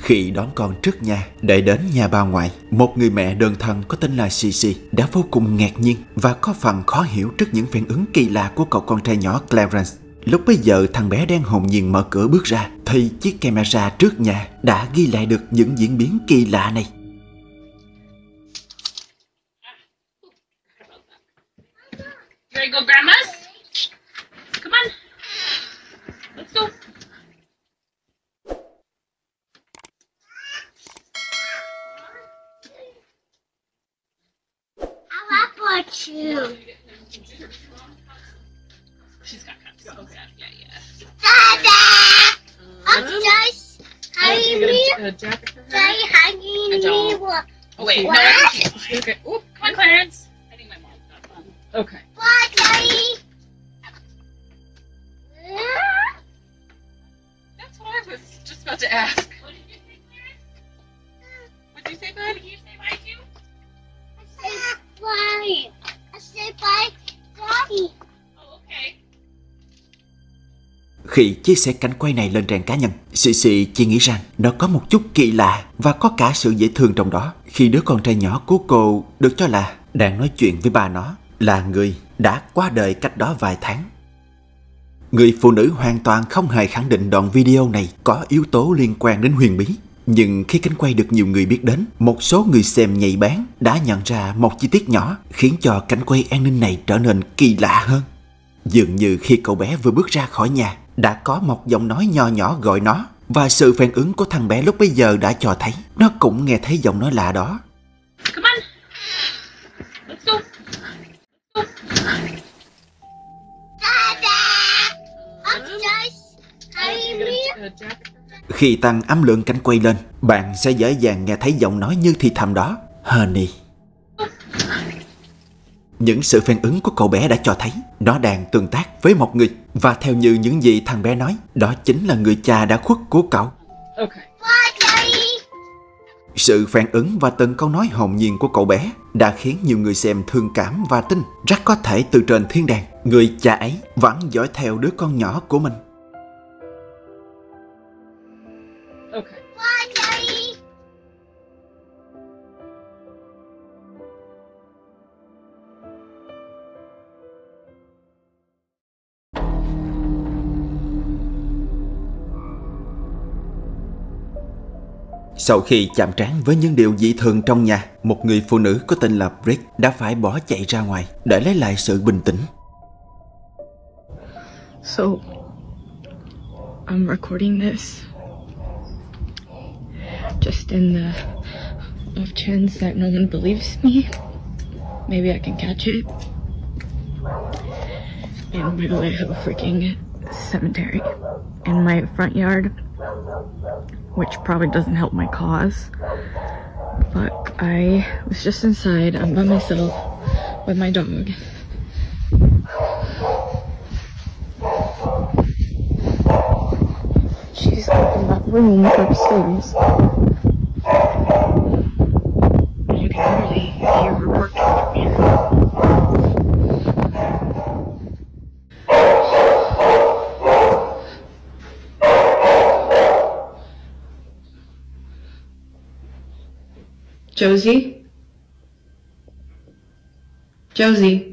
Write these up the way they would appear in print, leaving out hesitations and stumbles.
Khi đón con trước nhà để đến nhà bà ngoại, một người mẹ đơn thân có tên là Cici đã vô cùng ngạc nhiên và có phần khó hiểu trước những phản ứng kỳ lạ của cậu con trai nhỏ Clarence. Lúc bấy giờ thằng bé đang hồn nhiên mở cửa bước ra thì chiếc camera trước nhà đã ghi lại được những diễn biến kỳ lạ này. You ready to go, Grandma's? Come on. Let's go. I want you. She's got cups. Okay. Yeah. Dada! Upstairs. Hanging me. Daddy hanging me. Oh, wait. What? No, okay. Oop, come on, Clarence. I think my mom's got one. Okay. What, Daddy? That's what I was just about to ask. What did you say, Clarence? What did you say, bud? Did you say bye too? I said bye. I said bye, Daddy. Oh, okay. Khi chia sẻ cảnh quay này lên trang cá nhân, Cici chỉ nghĩ rằng nó có một chút kỳ lạ và có cả sự dễ thương trong đó khi đứa con trai nhỏ của cô được cho là đang nói chuyện với ba nó, là người đã qua đời cách đó vài tháng. Người phụ nữ hoàn toàn không hề khẳng định đoạn video này có yếu tố liên quan đến huyền bí. Nhưng khi cảnh quay được nhiều người biết đến, một số người xem nhạy bén đã nhận ra một chi tiết nhỏ khiến cho cảnh quay an ninh này trở nên kỳ lạ hơn. Dường như khi cậu bé vừa bước ra khỏi nhà, đã có một giọng nói nho nhỏ gọi nó, và sự phản ứng của thằng bé lúc bấy giờ đã cho thấy nó cũng nghe thấy giọng nói lạ đó. Come on. Let's go. Dada! Upstairs. Hanging me. Khi tăng âm lượng cảnh quay lên, bạn sẽ dễ dàng nghe thấy giọng nói như thì thầm đó, Honey. Những sự phản ứng của cậu bé đã cho thấy nó đang tương tác với một người, và theo như những gì thằng bé nói, đó chính là người cha đã khuất của cậu. Okay. What, Daddy? Sự phản ứng và từng câu nói hồn nhiên của cậu bé đã khiến nhiều người xem thương cảm và tin rất có thể từ trên thiên đàng, người cha ấy vẫn dõi theo đứa con nhỏ của mình. Okay. What, Daddy? Sau khi chạm trán với những điều dị thường trong nhà, một người phụ nữ có tên là Brick đã phải bỏ chạy ra ngoài để lấy lại sự bình tĩnh. So, I'm recording this just in the off chance that no one believes me. Maybe I can catch it. And by the way, I have a freaking cemetery in my front yard, which probably doesn't help my cause. But I was just inside, I'm by myself with my dog. She's in that room upstairs. You can really hear her working for me. Josie? Josie?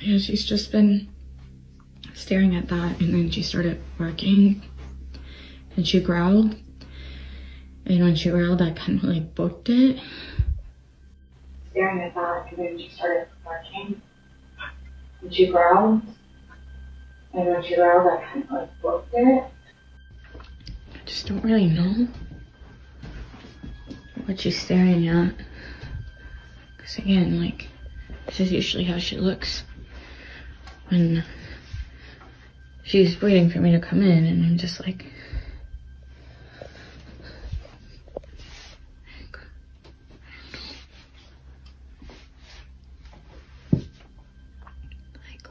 Yeah, she's just been staring at that, and then she started barking, and she growled, and when she growled, I kind of like booked it. Staring at that, and then she started barking, and she growled, and when she growled, I kind of like booked it. I just don't really know what she's staring at, because again, like, this is usually how she looks when she's waiting for me to come in, and I'm just like,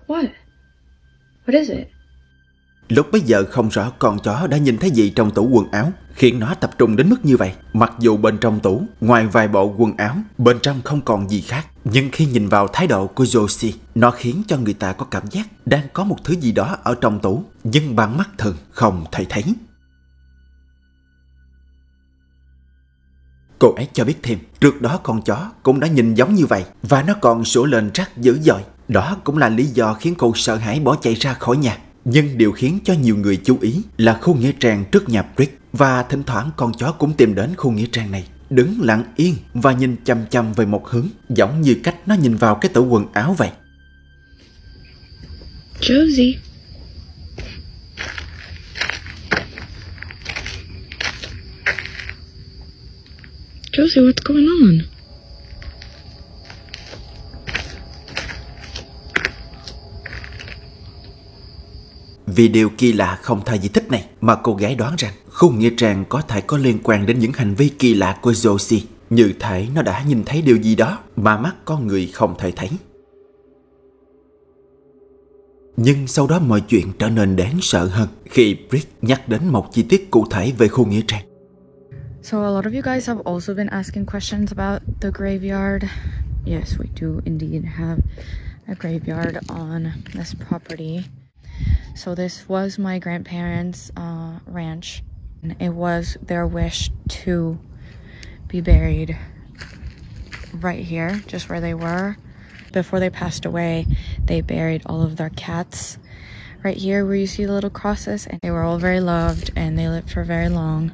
What? What is it? Lúc bấy giờ không rõ con chó đã nhìn thấy gì trong tủ quần áo khiến nó tập trung đến mức như vậy. Mặc dù bên trong tủ, ngoài vài bộ quần áo, bên trong không còn gì khác. Nhưng khi nhìn vào thái độ của Josie, nó khiến cho người ta có cảm giác đang có một thứ gì đó ở trong tủ, nhưng bằng mắt thường không thể thấy. Cô ấy cho biết thêm, trước đó con chó cũng đã nhìn giống như vậy và nó còn sủa lên rất dữ dội. Đó cũng là lý do khiến cô sợ hãi bỏ chạy ra khỏi nhà. Nhưng điều khiến cho nhiều người chú ý là khu nghĩa trang trước nhà Brick, và thỉnh thoảng con chó cũng tìm đến khu nghĩa trang này, đứng lặng yên và nhìn chăm chăm về một hướng, giống như cách nó nhìn vào cái tủ quần áo vậy. Josie. Josie, what's going on? Vì điều kỳ lạ không thay giải thích này mà cô gái đoán rằng khu nghĩa trang có thể có liên quan đến những hành vi kỳ lạ của Josie, như thể nó đã nhìn thấy điều gì đó mà mắt con người không thể thấy. Nhưng sau đó mọi chuyện trở nên đáng sợ hơn khi Brick nhắc đến một chi tiết cụ thể về khu nghĩa trang. So a lot of you guys have also been asking questions about the graveyard. Yes, we do indeed have a graveyard on this property. So this was my grandparents' ranch. It was their wish to be buried right here, just where they were. Before they passed away, they buried all of their cats right here where you see the little crosses, and they were all very loved and they lived for very long.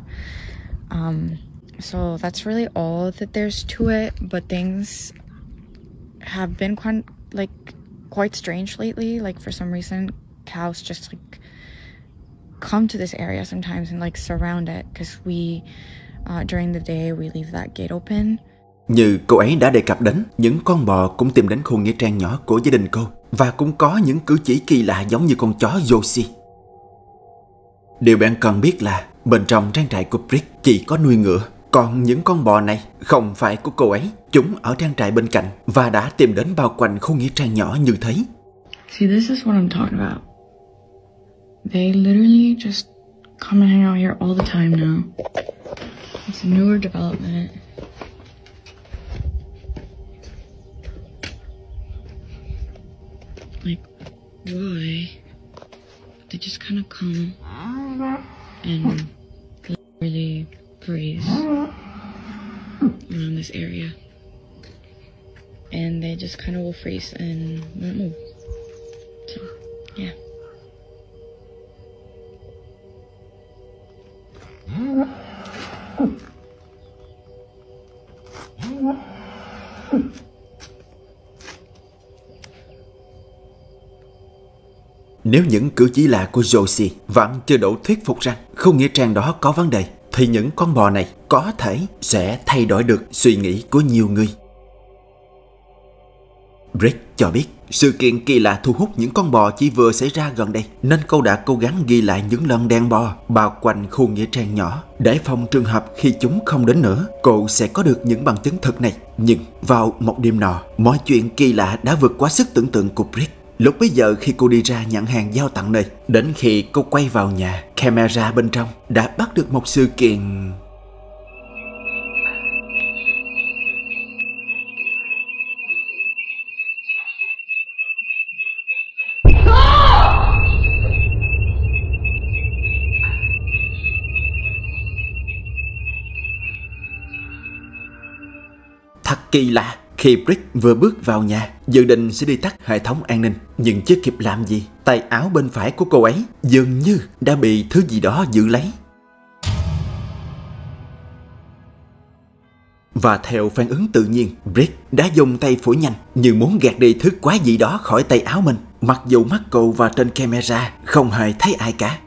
So that's really all that there's to it, but things have been quite strange lately. Like for some reason, cows just like come to this area sometimes and like surround it, because we during the day we leave that gate open. Như cô ấy đã đề cập đến, những con bò cũng tìm đến khu nghĩa trang nhỏ của gia đình cô, và cũng có những cử chỉ kỳ lạ giống như con chó Josie. Điều bạn cần biết là bên trong trang trại của Brick chỉ có nuôi ngựa, còn những con bò này không phải của cô ấy. Chúng ở trang trại bên cạnh và đã tìm đến bao quanh khu nghĩa trang nhỏ như thế. See, this is what I'm talking about. They literally just come and hang out here all the time now. It's a newer development. Like, why? They just kind of come and literally graze around this area. And they just kind of will freeze and won't move. So, yeah. Nếu những cử chỉ lạ của Josie vẫn chưa đủ thuyết phục rằng khu nghĩa trang đó có vấn đề, thì những con bò này có thể sẽ thay đổi được suy nghĩ của nhiều người. Brick cho biết sự kiện kỳ lạ thu hút những con bò chỉ vừa xảy ra gần đây, nên cô đã cố gắng ghi lại những lần đàn bò bao quanh khu nghĩa trang nhỏ để phòng trường hợp khi chúng không đến nữa, cô sẽ có được những bằng chứng thực này. Nhưng vào một đêm nọ, mọi chuyện kỳ lạ đã vượt quá sức tưởng tượng của Brick. Lúc bấy giờ khi cô đi ra nhận hàng giao tận nơi, đến khi cô quay vào nhà, camera bên trong đã bắt được một sự kiện. Thật kỳ lạ, khi Brick vừa bước vào nhà, dự định sẽ đi tắt hệ thống an ninh, nhưng chưa kịp làm gì, tay áo bên phải của cô ấy dường như đã bị thứ gì đó giữ lấy. Và theo phản ứng tự nhiên, Brick đã dùng tay phủi nhanh như muốn gạt đi thứ quái dị đó khỏi tay áo mình, mặc dù mắt cô và trên camera không hề thấy ai cả.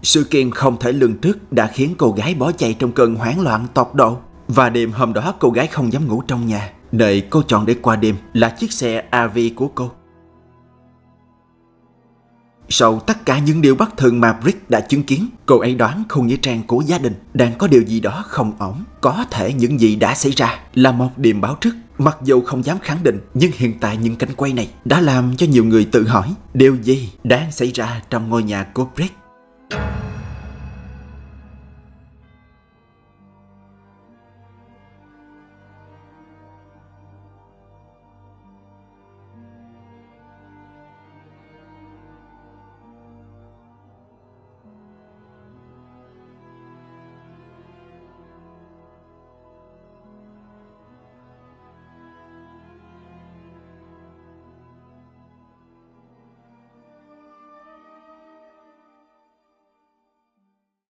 Sự kiện không thể lường trước đã khiến cô gái bỏ chạy trong cơn hoảng loạn tột độ. Và đêm hôm đó cô gái không dám ngủ trong nhà. Nơi cô chọn để qua đêm là chiếc xe RV của cô. Sau tất cả những điều bất thường mà Brick đã chứng kiến, cô ấy đoán khu nghĩa trang của gia đình đang có điều gì đó không ổn. Có thể những gì đã xảy ra là một điềm báo trước Mặc dù không dám khẳng định, nhưng hiện tại những cảnh quay này đã làm cho nhiều người tự hỏi điều gì đang xảy ra trong ngôi nhà của Brett.